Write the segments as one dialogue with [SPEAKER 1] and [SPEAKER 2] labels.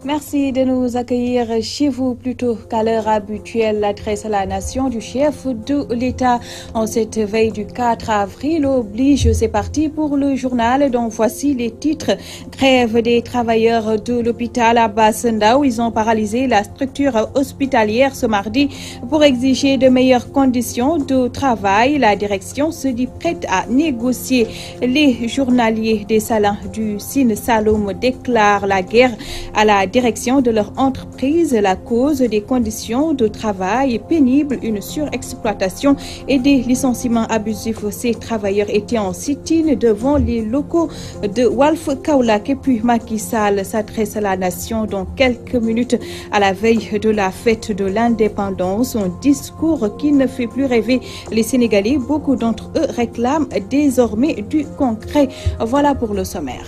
[SPEAKER 1] Merci de nous accueillir chez vous plutôt qu'à l'heure habituelle. L'adresse à la nation du chef de l'État en cette veille du 4 avril oblige. C'est parti pour le journal dont voici les titres. Grève des travailleurs de l'hôpital Abass Ndao. Ils ont paralysé la structure hospitalière ce mardi pour exiger de meilleures conditions de travail. La direction se dit prête à négocier. Les journaliers des salins du Sine Saloum déclarent la guerre à la direction de leur entreprise. La cause des conditions de travail pénibles, une surexploitation et des licenciements abusifs. Ces travailleurs étaient en sit-in devant les locaux de Walf Kaolack. Et puis Macky Sall s'adresse à la nation dans quelques minutes à la veille de la fête de l'indépendance. Un discours qui ne fait plus rêver les Sénégalais. Beaucoup d'entre eux réclament désormais du concret. Voilà pour le sommaire.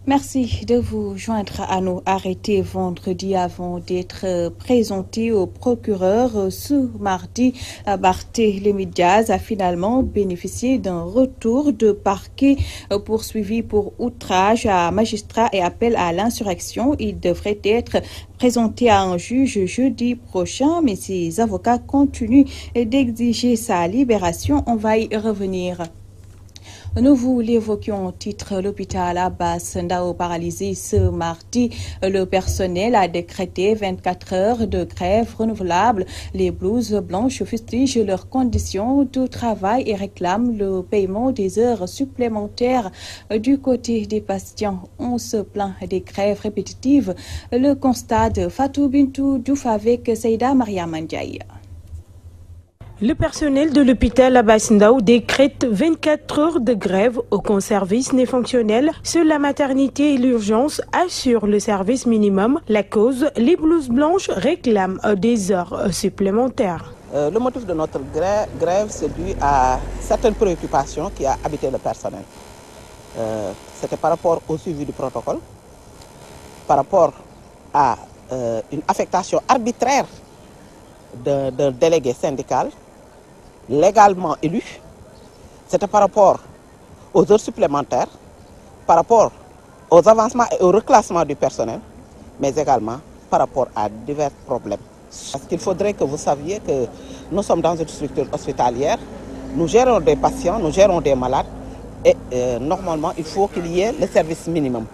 [SPEAKER 1] Merci de vous joindre à nous. Arrêté vendredi avant d'être présenté au procureur ce mardi, Barthélémy Diaz a finalement bénéficié d'un retour de parquet poursuivi pour outrage à magistrat et appel à l'insurrection. Il devrait être présenté à un juge jeudi prochain, mais ses avocats continuent d'exiger sa libération. On va y revenir. Nous vous l'évoquions au titre, l'hôpital Abass Ndao paralysé ce mardi. Le personnel a décrété 24 heures de grève renouvelable. Les blouses blanches fustigent leurs conditions de travail et réclament le paiement des heures supplémentaires. Du côté des patients, on se plaint des grèves répétitives. Le constat de Fatou Bintou Diouf avec Seyda Mariam Ndiaye.
[SPEAKER 2] Le personnel de l'hôpital Abass Ndao décrète 24 heures de grève. Aucun service n'est fonctionnel. Seule la maternité et l'urgence assurent le service minimum. La cause, les blouses blanches réclament des heures supplémentaires.
[SPEAKER 3] Le motif de notre grève, c'est dû à certaines préoccupations qui a habité le personnel. C'était par rapport au suivi du protocole, par rapport à une affectation arbitraire d'un délégué syndical légalement élu. C'était par rapport aux heures supplémentaires, par rapport aux avancements et au reclassement du personnel, mais également par rapport à divers problèmes. Parce qu'il faudrait que vous saviez que nous sommes dans une structure hospitalière, nous gérons des patients, nous gérons des malades, et normalement il faut qu'il y ait le service minimum.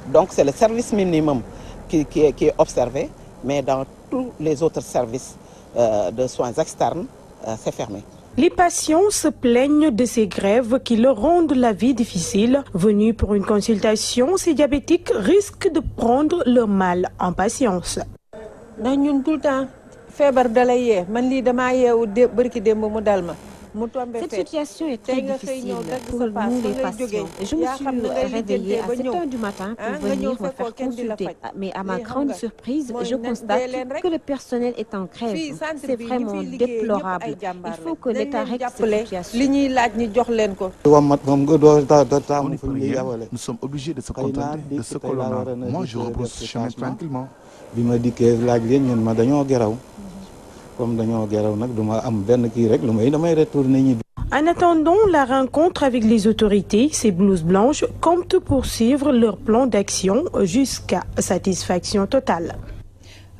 [SPEAKER 3] Donc c'est le service minimum qui est observé, mais dans tous les autres services de soins externes, c'est fermé.
[SPEAKER 2] Les patients se plaignent de ces grèves qui leur rendent la vie difficile. Venus pour une consultation, ces diabétiques risquent de prendre leur mal en patience.
[SPEAKER 4] Cette situation est très difficile pour nous les patients. Je me suis réveillée à 7 heures du matin pour venir me faire consulter. Mais à ma grande surprise, je constate que le personnel est en grève. C'est vraiment déplorable. Il faut que l'État règle cette situation.
[SPEAKER 5] Nous sommes obligés de se contenter de ce que l'on a. Moi, je rebrousse chemin tranquillement.
[SPEAKER 2] En attendant la rencontre avec les autorités, ces blouses blanches comptent poursuivre leur plan d'action jusqu'à satisfaction totale.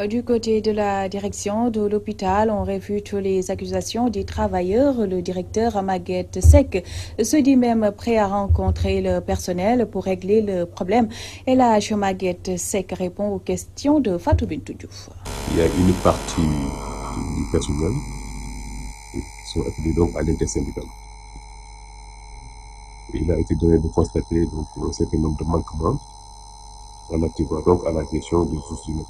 [SPEAKER 1] Du côté de la direction de l'hôpital, on réfute les accusations des travailleurs. Le directeur Maguette Seck se dit même prêt à rencontrer le personnel pour régler le problème. Et là, Maguette Seck répond aux questions de Fatou Bintou Diouf.
[SPEAKER 6] Il y a une partie du personnel qui sont appelés donc à l'intersyndical. Il a été donné de constater donc, un certain nombre de manquements relativement donc à la gestion des ressources humaines.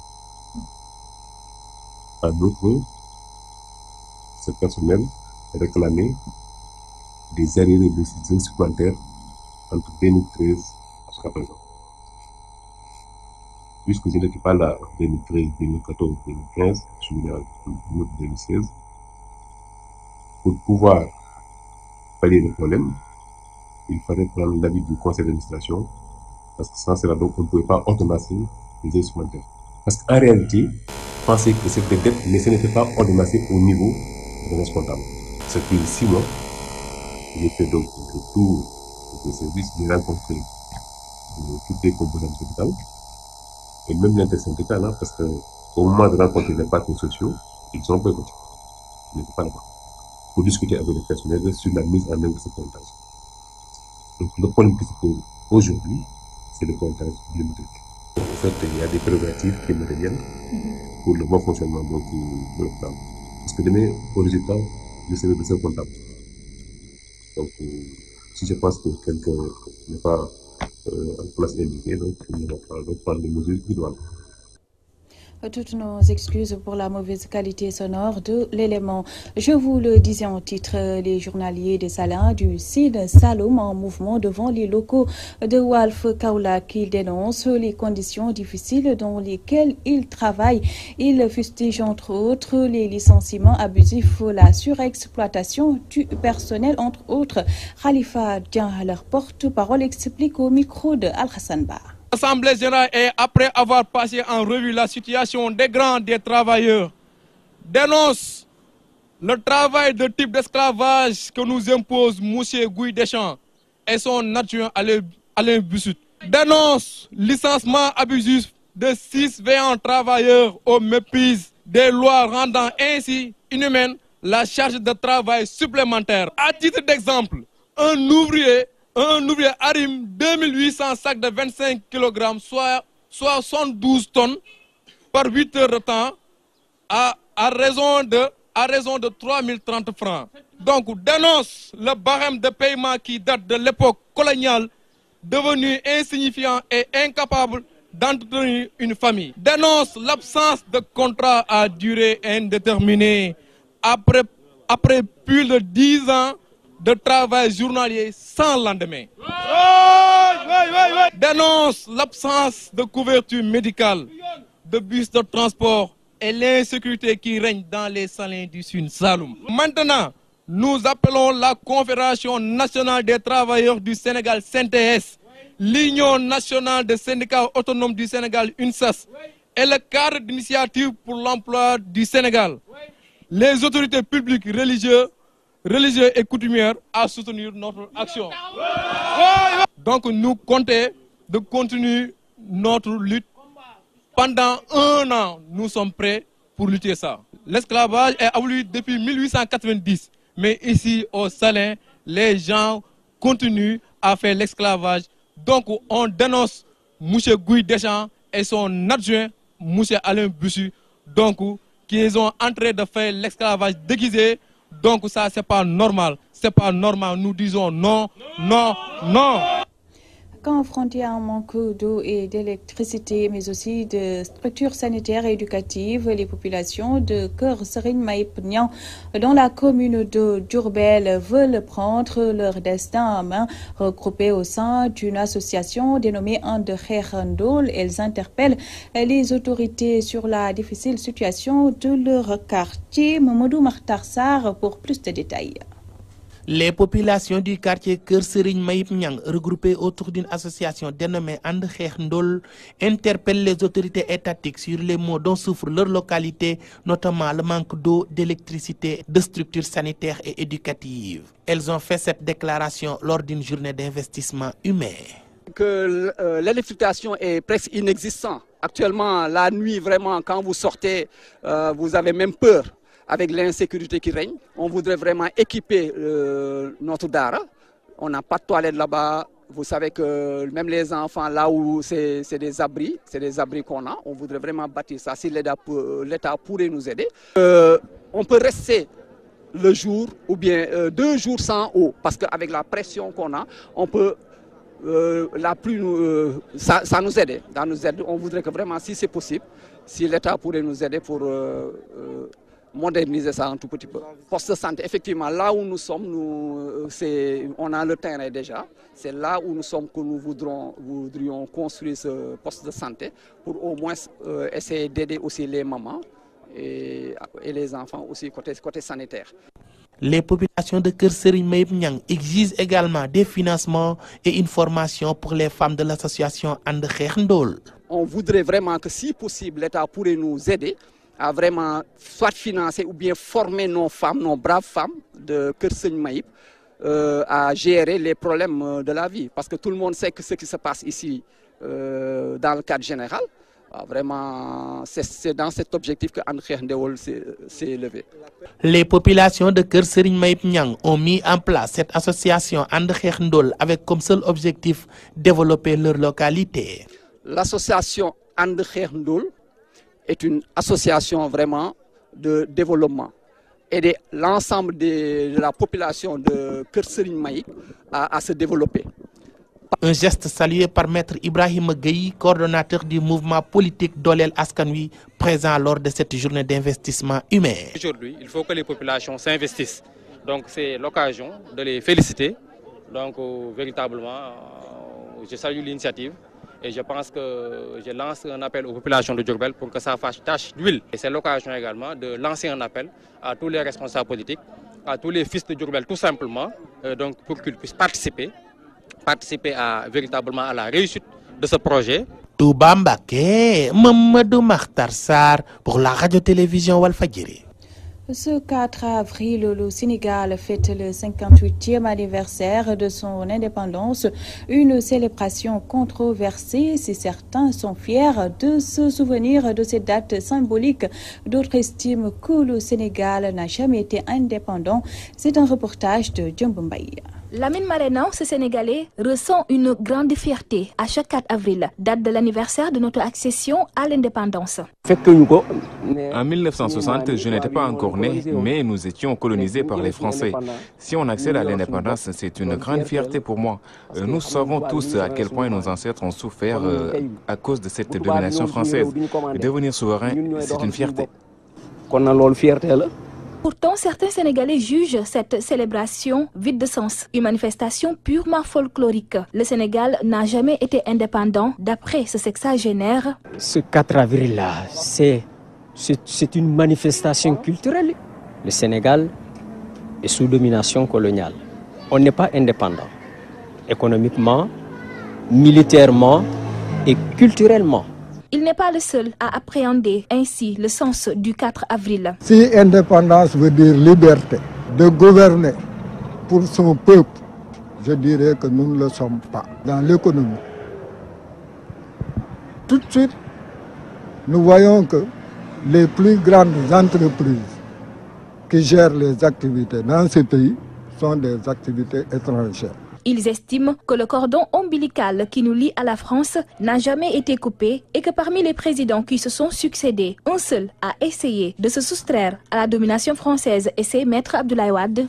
[SPEAKER 6] En outre, ce personnel réclamait des arriérés de supplémentaires entre 2013 jusqu'à présent. Puisque je n'étais pas là en 2013, 2014, 2015, je suis venu en 2016, pour pouvoir pallier le problème, il fallait prendre l'avis du conseil d'administration, parce que sans cela, donc, on ne pouvait pas ordonnancer les aides supplémentaires. Parce qu'en réalité, je pensais que c'était dette, mais ce n'était pas ordonnancé au niveau de l'agence comptable. C'est depuis 6 mois, j'ai fait donc le tour des services, j'ai rencontré toutes les composantes syndicales, et même l'intersyndicale, hein, parce qu'au moment de rencontrer les partenaires sociaux, ils sont boycottés. Ils n'étaient pas là-bas. Pour discuter avec les personnels sur la mise en œuvre de ce pointage. Donc le problème qui se pose aujourd'hui, c'est le pointage biométrique. En fait, il y a des prérogatives qui me reviennent pour le bon fonctionnement donc, de l'hôpital. Parce que demain, au résultat, je serai le seul comptable. Donc, si je pense que quelqu'un n'est pas en place indiquée, donc il ne va pas prendre les mesures idoines.
[SPEAKER 1] Toutes nos excuses pour la mauvaise qualité sonore de l'élément. Je vous le disais en titre, les journaliers de Salin du Sine Saloum en mouvement devant les locaux de Walf Kaolack qui dénoncent les conditions difficiles dans lesquelles ils travaillent. Ils fustigent entre autres les licenciements abusifs, la surexploitation du personnel entre autres. Khalifa Dian, leur porte-parole, explique au micro de Al-Hassan Ba.
[SPEAKER 7] L'Assemblée générale, et après avoir passé en revue la situation des grands des travailleurs, dénonce le travail de type d'esclavage que nous impose M. Guy Deschamps et son adjoint Alain Bussut. Dénonce le licenciement abusif de 6 vaillants travailleurs au mépris des lois rendant ainsi inhumaine la charge de travail supplémentaire. À titre d'exemple, un ouvrier arrime 2800 sacs de 25 kg, soit 72 tonnes par 8 heures de temps, à raison de 3030 francs. Donc, dénonce le barème de paiement qui date de l'époque coloniale, devenu insignifiant et incapable d'entretenir une famille. Dénonce l'absence de contrat à durée indéterminée après plus de 10 ans de travail journalier sans lendemain. Dénonce l'absence de couverture médicale, de bus de transport et l'insécurité qui règne dans les salins du Sine Saloum. Maintenant, nous appelons la Confédération nationale des travailleurs du Sénégal, CNTS, l'Union nationale des syndicats autonomes du Sénégal, UNSAS, et le cadre d'initiative pour l'emploi du Sénégal, les autorités publiques religieuses et coutumières à soutenir notre action. Donc nous comptons de continuer notre lutte. Pendant 1 an, nous sommes prêts pour lutter ça. L'esclavage est aboli depuis 1890. Mais ici au Salin, les gens continuent à faire l'esclavage. Donc on dénonce M. Guy Deschamps et son adjoint, M. Alain Bussut, donc qui sont en train de faire l'esclavage déguisé. Donc ça, c'est pas normal. C'est pas normal. Nous disons non, non, non.
[SPEAKER 1] Confrontés à un manque d'eau et d'électricité, mais aussi de structures sanitaires et éducatives, les populations de Keur Serigne Mayip Niang dans la commune de Diourbel veulent prendre leur destin en main. Regroupées au sein d'une association dénommée And Xeex Ndol, elles interpellent les autorités sur la difficile situation de leur quartier. Mamadou Makhtar Sarr pour plus de détails.
[SPEAKER 8] Les populations du quartier Keur Serigne Mayip Niang, regroupées autour d'une association dénommée And Xeex Ndol, interpellent les autorités étatiques sur les maux dont souffre leur localité, notamment le manque d'eau, d'électricité, de structures sanitaires et éducatives. Elles ont fait cette déclaration lors d'une journée d'investissement humain.
[SPEAKER 9] Que l'électrification est presque inexistante. Actuellement, la nuit, vraiment, quand vous sortez, vous avez même peur. Avec l'insécurité qui règne, on voudrait vraiment équiper notre Dara. On n'a pas de toilettes là-bas. Vous savez que même les enfants, là où c'est des abris qu'on a, on voudrait vraiment bâtir ça. Si l'État pourrait nous aider. On peut rester le jour ou bien 2 jours sans eau, parce qu'avec la pression qu'on a, on peut... la pluie, ça nous aide. On voudrait que vraiment, si c'est possible, si l'État pourrait nous aider pour... moderniser ça un tout petit peu. Poste de santé, effectivement, là où nous sommes, on a le terrain déjà. C'est là où nous sommes que nous voudrions construire ce poste de santé pour au moins essayer d'aider aussi les mamans et les enfants aussi côté sanitaire.
[SPEAKER 8] Les populations de Keur Serigne Mayip Niang exigent également des financements et une formation pour les femmes de l'association And Xeex Ndol.
[SPEAKER 9] On voudrait vraiment que, si possible, l'État pourrait nous aider à vraiment soit financer ou bien former nos femmes, nos braves femmes de Keur Serigne Mayip à gérer les problèmes de la vie. Parce que tout le monde sait que ce qui se passe ici dans le cadre général, vraiment, c'est dans cet objectif que And Xeex Ndol s'est levé.
[SPEAKER 8] Les populations de Keur Serigne Mayip Niang ont mis en place cette association And Xeex Ndol avec comme seul objectif développer leur localité.
[SPEAKER 9] L'association And Xeex Ndol est une association vraiment de développement. Aider l'ensemble de la population de Keur Serigne Mayip à se développer.
[SPEAKER 8] Un geste salué par Maître Ibrahima Gueye, coordonnateur du mouvement politique Dolel Askan Wi, présent lors de cette journée d'investissement humain.
[SPEAKER 10] Aujourd'hui, il faut que les populations s'investissent. Donc c'est l'occasion de les féliciter. Donc véritablement, je salue l'initiative. Et je pense que je lance un appel aux populations de Diourbel pour que ça fasse tache d'huile. Et c'est l'occasion également de lancer un appel à tous les responsables politiques, à tous les fils de Diourbel tout simplement, donc pour qu'ils puissent participer véritablement à la réussite de ce projet.
[SPEAKER 8] Touba Mbacké, Mamadou Makhtar Sarr pour la radio-télévision Walfadjri.
[SPEAKER 1] Ce 4 avril, le Sénégal fête le 58e anniversaire de son indépendance. Une célébration controversée, si certains sont fiers de se souvenir de cette date symbolique. D'autres estiment que le Sénégal n'a jamais été indépendant. C'est un reportage de Djombo Mbaye.
[SPEAKER 11] Lamine Marena, ce Sénégalais, ressent une grande fierté à chaque 4 avril, date de l'anniversaire de notre accession à l'indépendance.
[SPEAKER 12] En 1960, je n'étais pas encore né, mais nous étions colonisés par les Français. Si on accède à l'indépendance, c'est une grande fierté pour moi. Nous savons tous à quel point nos ancêtres ont souffert à cause de cette domination française. Devenir souverain, c'est une fierté.
[SPEAKER 11] Pourtant, certains Sénégalais jugent cette célébration vide de sens, une manifestation purement folklorique. Le Sénégal n'a jamais été indépendant, d'après ce sexagénaire.
[SPEAKER 13] Ce 4 avril-là, c'est une manifestation culturelle. Le Sénégal est sous domination coloniale. On n'est pas indépendant, économiquement, militairement et culturellement.
[SPEAKER 11] Il n'est pas le seul à appréhender ainsi le sens du 4 avril.
[SPEAKER 14] Si indépendance veut dire liberté de gouverner pour son peuple, je dirais que nous ne le sommes pas dans l'économie. Tout de suite, nous voyons que les plus grandes entreprises qui gèrent les activités dans ce pays sont des activités étrangères.
[SPEAKER 11] Ils estiment que le cordon ombilical qui nous lie à la France n'a jamais été coupé et que parmi les présidents qui se sont succédés, un seul a essayé de se soustraire à la domination française et c'est Maître Abdoulaye Wade.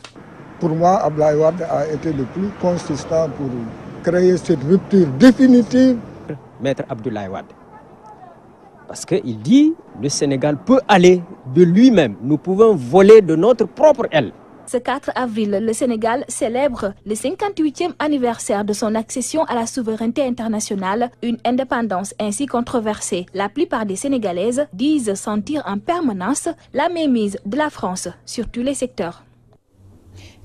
[SPEAKER 14] Pour moi, Abdoulaye Wade a été le plus consistant pour créer cette rupture définitive.
[SPEAKER 13] Maître Abdoulaye Wade. Parce qu'il dit le Sénégal peut aller de lui-même. Nous pouvons voler de notre propre aile.
[SPEAKER 11] Ce 4 avril, le Sénégal célèbre le 58e anniversaire de son accession à la souveraineté internationale, une indépendance ainsi controversée. La plupart des Sénégalaises disent sentir en permanence la mainmise de la France sur tous les secteurs.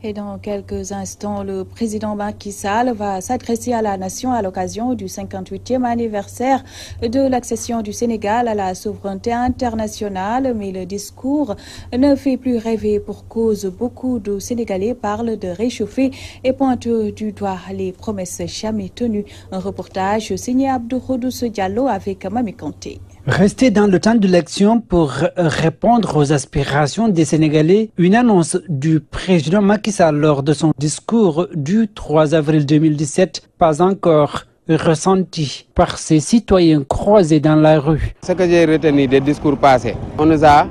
[SPEAKER 1] Et dans quelques instants, le président Macky Sall va s'adresser à la nation à l'occasion du 58e anniversaire de l'accession du Sénégal à la souveraineté internationale. Mais le discours ne fait plus rêver pour cause beaucoup de Sénégalais parlent de réchauffer et pointent du doigt les promesses jamais tenues. Un reportage signé Abdou Khoudous Diallo avec Mami Kanté.
[SPEAKER 15] Rester dans le temps de l'élection pour répondre aux aspirations des Sénégalais, une annonce du président Macky Sall lors de son discours du 3 avril 2017, pas encore ressentie par ses citoyens croisés dans la rue.
[SPEAKER 16] Ce que j'ai retenu des discours passés, on nous a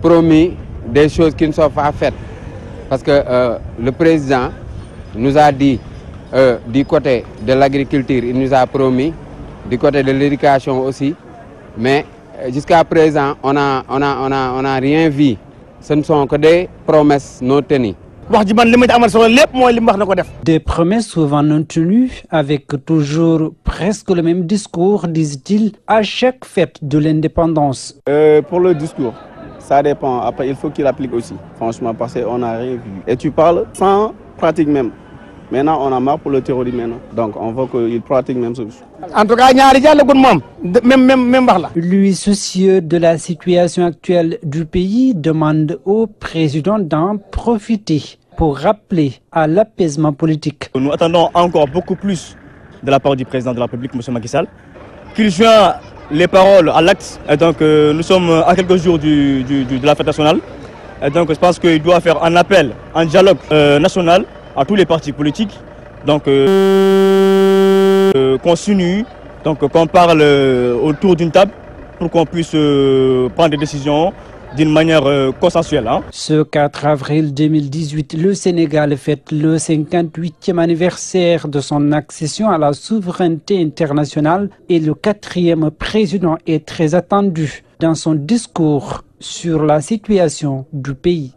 [SPEAKER 16] promis des choses qui ne sont pas faites. Parce que le président nous a dit, du côté de l'agriculture, il nous a promis, du côté de l'éducation aussi, mais jusqu'à présent, on n'a rien vu. Ce ne sont que des promesses non tenues.
[SPEAKER 15] Des promesses souvent non tenues, avec toujours presque le même discours, disent-ils, à chaque fête de l'indépendance.
[SPEAKER 17] Pour le discours, Ça dépend. Après, il faut qu'il applique aussi. Franchement, parce qu'on n'a rien vu. Et tu parles sans pratique même. Maintenant, on a marre pour le terrorisme maintenant. Donc, on veut qu'il pratique même ça.
[SPEAKER 18] En tout cas,
[SPEAKER 15] lui, soucieux de la situation actuelle du pays, demande au président d'en profiter pour rappeler à l'apaisement politique.
[SPEAKER 19] Nous attendons encore beaucoup plus de la part du président de la République, M. Macky Sall, qu'il joint les paroles à l'acte. Et donc, nous sommes à quelques jours de la fête nationale. Et donc, je pense qu'il doit faire un appel, un dialogue national à tous les partis politiques, donc qu'on s'unisse, donc qu'on parle autour d'une table pour qu'on puisse prendre des décisions d'une manière consensuelle.
[SPEAKER 15] Ce 4 avril 2018, le Sénégal fête le 58e anniversaire de son accession à la souveraineté internationale et le 4e président est très attendu dans son discours sur la situation du pays.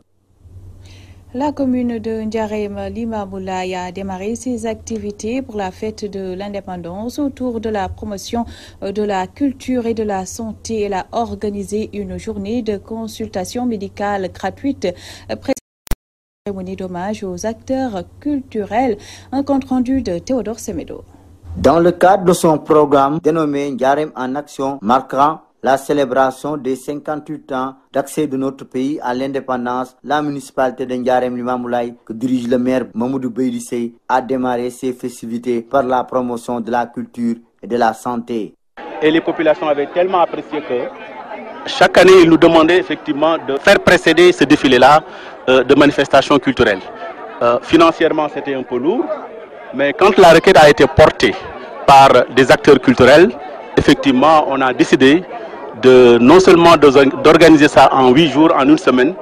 [SPEAKER 1] La commune de Ndiarème Limamoulaye a démarré ses activités pour la fête de l'indépendance autour de la promotion de la culture et de la santé. Elle a organisé une journée de consultation médicale gratuite. Cérémonie d'hommage aux acteurs culturels. Un compte rendu de Théodore Semedo.
[SPEAKER 20] Dans le cadre de son programme dénommé Ndiarème en action, marquant la célébration des 58 ans d'accès de notre pays à l'indépendance, la municipalité de Ndiarème Limamoulaye, que dirige le maire Mamoudou Beydissé, a démarré ses festivités par la promotion de la culture et de la santé.
[SPEAKER 21] Et les populations avaient tellement apprécié que chaque année, ils nous demandaient effectivement de faire précéder ce défilé-là de manifestations culturelles. Financièrement, c'était un peu lourd, mais quand la requête a été portée par des acteurs culturels, effectivement, on a décidé non seulement d'organiser ça en 8 jours, en une semaine,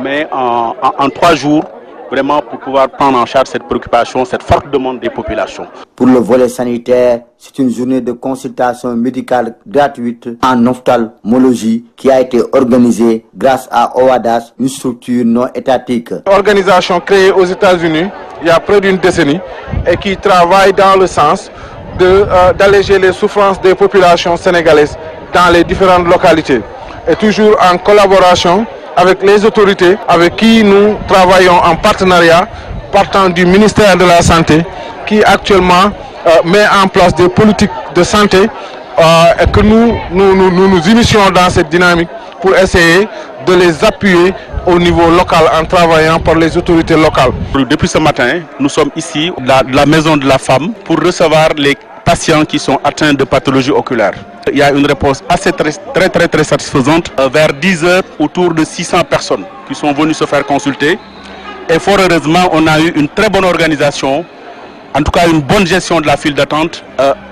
[SPEAKER 21] mais en 3 jours, vraiment pour pouvoir prendre en charge cette préoccupation, cette forte demande des populations.
[SPEAKER 20] Pour le volet sanitaire, c'est une journée de consultation médicale gratuite en ophtalmologie qui a été organisée grâce à OADAS, une structure non étatique.
[SPEAKER 18] Organisation créée aux États-Unis il y a près d'une décennie et qui travaille dans le sens d'alléger les souffrances des populations sénégalaises dans les différentes localités. Et toujours en collaboration avec les autorités avec qui nous travaillons en partenariat, partant du ministère de la Santé, qui actuellement met en place des politiques de santé et que nous initions dans cette dynamique pour essayer de les appuyer au niveau local en travaillant par les autorités locales.
[SPEAKER 21] Depuis ce matin, nous sommes ici, la maison de la femme, pour recevoir les patients qui sont atteints de pathologies oculaires. Il y a une réponse assez très satisfaisante. Vers 10 heures, autour de 600 personnes qui sont venues se faire consulter. Et fort heureusement, on a eu une très bonne organisation, en tout cas une bonne gestion de la file d'attente,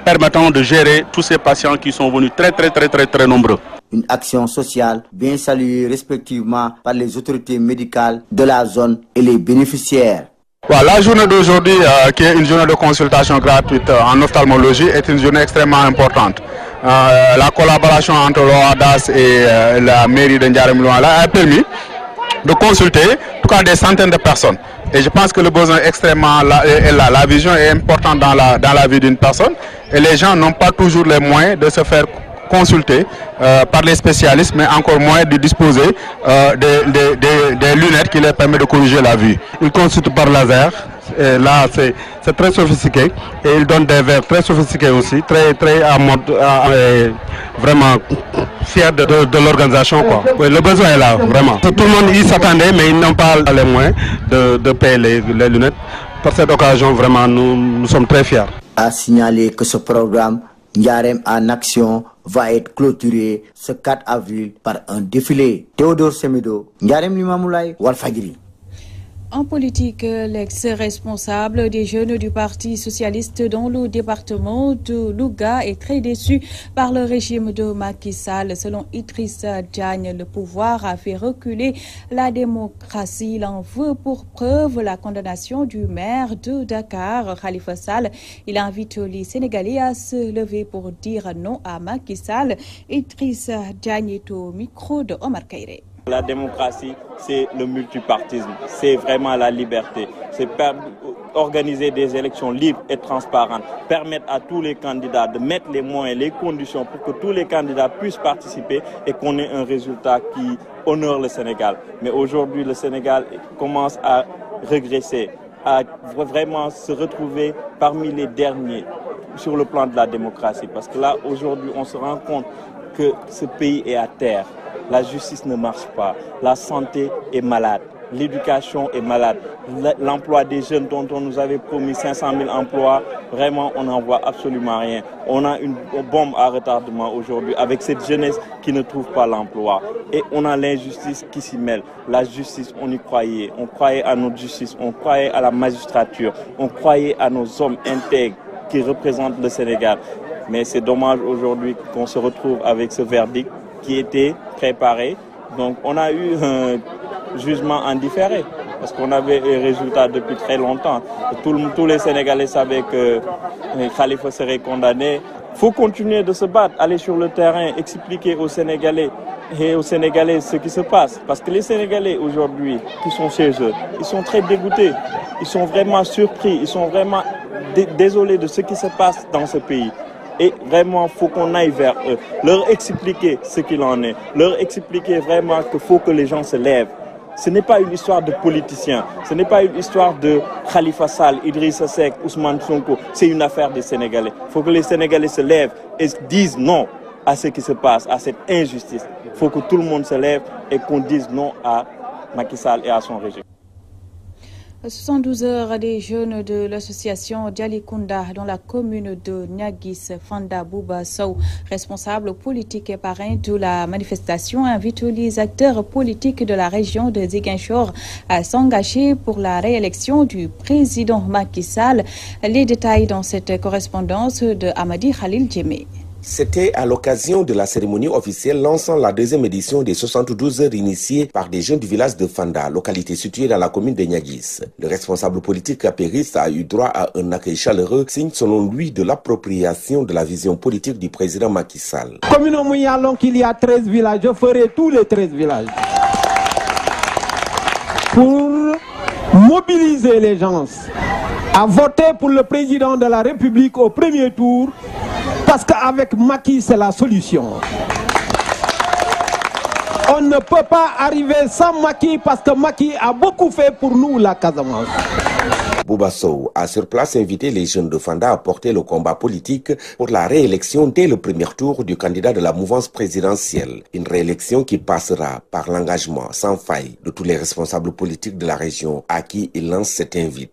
[SPEAKER 21] permettant de gérer tous ces patients qui sont venus très nombreux.
[SPEAKER 20] Une action sociale bien saluée respectivement par les autorités médicales de la zone et les bénéficiaires.
[SPEAKER 18] La journée d'aujourd'hui, qui est une journée de consultation gratuite en ophtalmologie, est une journée extrêmement importante. La collaboration entre l'OADAS et la mairie de Ndiarème Limamoulaye a permis de consulter en tout cas des centaines de personnes. Et je pense que le besoin est extrêmement là, la vision est importante dans la vie d'une personne. Et les gens n'ont pas toujours les moyens de se faire consulter par les spécialistes, mais encore moins de disposer des lunettes qui leur permettent de corriger la vue. Ils consultent par laser, et là c'est très sophistiqué, et ils donnent des verres très sophistiqués aussi, très à mode, vraiment fiers de l'organisation. Oui, le besoin est là, vraiment. Tout le monde y s'attendait, mais ils n'ont pas les moyens de payer les lunettes. Par cette occasion, vraiment, nous sommes très fiers.
[SPEAKER 20] A signaler que ce programme Ndiarème en action va être clôturé ce 4 avril par un défilé. Théodore Semedo, Ndiarème Limamoulaye, Walfadjri.
[SPEAKER 1] En politique, l'ex-responsable des jeunes du Parti socialiste dans le département de Louga est très déçu par le régime de Macky Sall. Selon Idrissa Diagne, le pouvoir a fait reculer la démocratie. Il en veut pour preuve la condamnation du maire de Dakar, Khalifa Sall. Il invite les Sénégalais à se lever pour dire non à Macky Sall. Idrissa Diagne est au micro de Omar Kairé.
[SPEAKER 22] La démocratie, c'est le multipartisme, c'est vraiment la liberté. C'est
[SPEAKER 19] organiser des élections libres et transparentes, permettre à tous les candidats de mettre les moyens, les conditions pour que tous les candidats puissent participer et qu'on ait un résultat qui honore le Sénégal. Mais aujourd'hui, le Sénégal commence à régresser, à vraiment se retrouver parmi les derniers sur le plan de la démocratie. Parce que là, aujourd'hui, on se rend compte que ce pays est à terre. La justice ne marche pas, la santé est malade, l'éducation est malade, l'emploi des jeunes dont on nous avait promis 500 000 emplois, vraiment on n'en voit absolument rien. On a une bombe à retardement aujourd'hui avec cette jeunesse qui ne trouve pas l'emploi. Et on a l'injustice qui s'y mêle. La justice, on y croyait. On croyait à notre justice, on croyait à la magistrature, on croyait à nos hommes intègres qui représentent le Sénégal. Mais c'est dommage aujourd'hui qu'on se retrouve avec ce verdict qui était préparé. Donc on a eu un jugement en différé parce qu'on avait les résultats depuis très longtemps. Tous les Sénégalais savaient que Khalifa serait condamné. Il faut continuer de se battre, aller sur le terrain, expliquer aux Sénégalais et aux Sénégalais ce qui se passe. Parce que les Sénégalais aujourd'hui qui sont chez eux, ils sont très dégoûtés, ils sont vraiment surpris, ils sont vraiment désolés de ce qui se passe dans ce pays. Et vraiment, il faut qu'on aille vers eux, leur expliquer ce qu'il en est, leur expliquer vraiment qu'il faut que les gens se lèvent. Ce n'est pas une histoire de politiciens, ce n'est pas une histoire de Khalifa Sall, Idrissa Seck, Ousmane Sonko, c'est une affaire des Sénégalais. Il faut que les Sénégalais se lèvent et disent non à ce qui se passe, à cette injustice. Il faut que tout le monde se lève et qu'on dise non à Macky Sall et à son régime.
[SPEAKER 1] 72 heures des jeunes de l'association Djalikunda dans la commune de Niaguis, Fanda Bouba Sow, responsable politique et parrain de la manifestation, invite les acteurs politiques de la région de Ziguinchor à s'engager pour la réélection du président Macky Sall. Les détails dans cette correspondance de Amadi Khalil Djemé.
[SPEAKER 3] C'était à l'occasion de la cérémonie officielle lançant la deuxième édition des 72 heures initiées par des jeunes du village de Fanda, localité située dans la commune de Niaguis. Le responsable politique apériste a eu droit à un accueil chaleureux, signe selon lui de l'appropriation de la vision politique du président Macky Sall.
[SPEAKER 22] Commune Mouyalon, qu'il y a 13 villages, je ferai tous les 13 villages pour mobiliser les gens à voter pour le président de la République au premier tour. Parce qu'avec Macky, c'est la solution. On ne peut pas arriver sans Macky parce que Macky a beaucoup fait pour nous, la Casamance.
[SPEAKER 3] Bouba Sow a sur place invité les jeunes de Fanda à porter le combat politique pour la réélection dès le premier tour du candidat de la mouvance présidentielle. Une réélection qui passera par l'engagement sans faille de tous les responsables politiques de la région à qui il lance cet invite.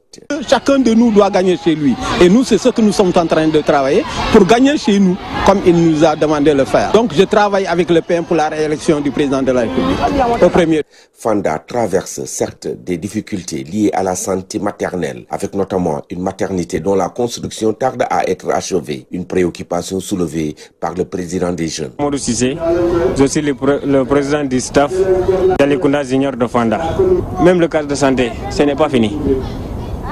[SPEAKER 22] Chacun de nous doit gagner chez lui. Et nous, c'est ce que nous sommes en train de travailler pour gagner chez nous, comme il nous a demandé de le faire. Donc je travaille avec le PM pour la réélection du président de la République. Au premier.
[SPEAKER 3] Fanda traverse certes des difficultés liées à la santé maternelle, avec notamment une maternité dont la construction tarde à être achevée. Une préoccupation soulevée par le président des jeunes.
[SPEAKER 23] Modou Cissé, je suis le président du staff Djalikunda Junior de Fanda. Même le cas de santé, ce n'est pas fini.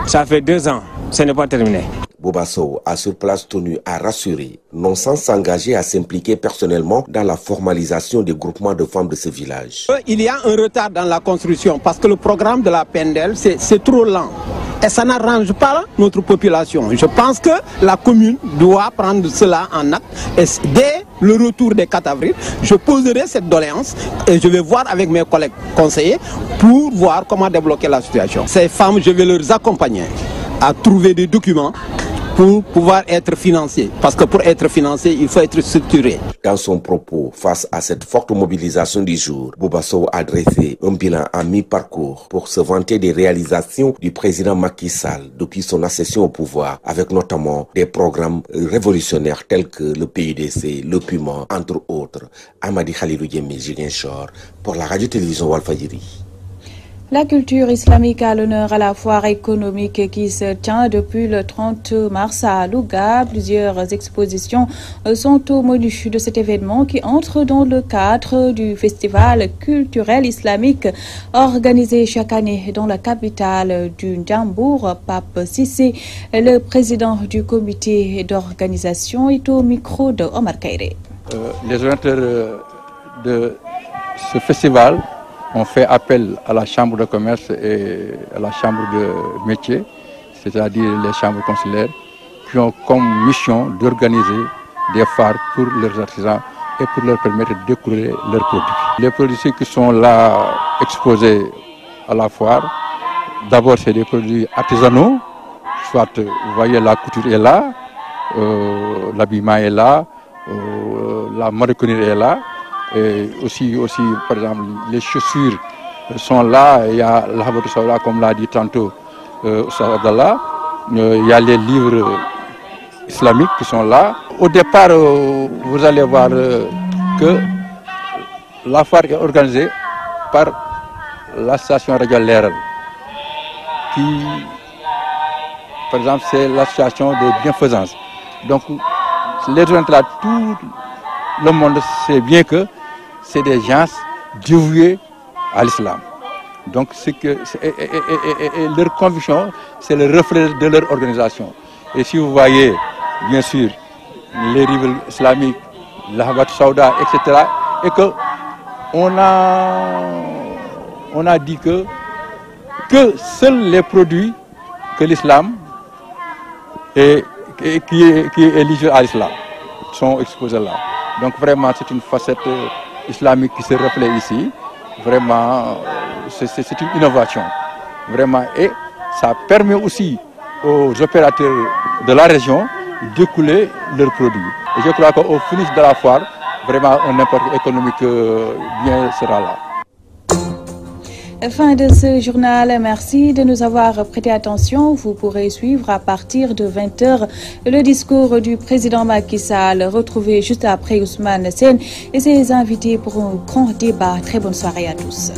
[SPEAKER 23] Ça fait 2 ans, ce n'est pas terminé.
[SPEAKER 3] Bouba Sow a sur place tenu à rassurer, non sans s'engager à s'impliquer personnellement dans la formalisation des groupements de femmes de ce village.
[SPEAKER 22] Il y a un retard dans la construction parce que le programme de la PNDL, c'est trop lent. Et ça n'arrange pas notre population. Je pense que la commune doit prendre cela en acte. Et dès le retour des 4 avril, je poserai cette doléance et je vais voir avec mes collègues conseillers pour voir comment débloquer la situation. Ces femmes, je vais leur accompagner à trouver des documents pour pouvoir être financé. Parce que pour être financé, il faut être structuré.
[SPEAKER 3] Dans son propos, face à cette forte mobilisation du jour, Bouba Sow a dressé un bilan à mi-parcours pour se vanter des réalisations du président Macky Sall depuis son accession au pouvoir, avec notamment des programmes révolutionnaires tels que le PUDC, le Puma, entre autres. Amadi Khalilou Djemé, Ziguinchor, pour la radio-télévision Walfadjri.
[SPEAKER 1] La culture islamique a l'honneur à la foire économique qui se tient depuis le 30 mars à Louga. Plusieurs expositions sont au menu de cet événement qui entre dans le cadre du festival culturel islamique organisé chaque année dans la capitale du Ndambour. Pape Sissé, le président du comité d'organisation, est au micro de Omar Kairé.
[SPEAKER 24] Les organisateurs de ce festival ont fait appel à la chambre de commerce et à la chambre de métier. c'est-à-dire les chambres consulaires, qui ont comme mission d'organiser des foires pour leurs artisans et pour leur permettre de découvrir leurs produits. Les produits qui sont là exposés à la foire, d'abord c'est des produits artisanaux, soit vous voyez la couture est là, l'habillement est là, la maroquinerie est là, et aussi par exemple les chaussures sont là, il y a la Habatou Sauda comme l'a dit tantôt Abdallah, il y a les livres islamiques qui sont là. Au départ, vous allez voir que la foire est organisée par l'association Radio Leral, qui, par exemple, c'est l'association des bienfaisances. Donc, les gens là, tout le monde sait bien que c'est des gens dévoués à l'islam. Donc, leur conviction, c'est le reflet de leur organisation. Et si vous voyez, bien sûr, les rivets islamiques, la Habatou Sauda, etc., et que on a dit que seuls les produits que l'islam qui est éligible à l'islam sont exposés là. Donc vraiment, c'est une facette islamique qui se reflète ici. Vraiment, c'est une innovation. Vraiment, et ça permet aussi aux opérateurs de la région d'écouler leurs produits. Et je crois qu'au finish de la foire, vraiment un impact économique bien sera là.
[SPEAKER 1] Fin de ce journal. Merci de nous avoir prêté attention. Vous pourrez suivre à partir de 20h le discours du président Macky Sall. Retrouvez juste après Ousmane Sène et ses invités pour un grand débat. Très bonne soirée à tous.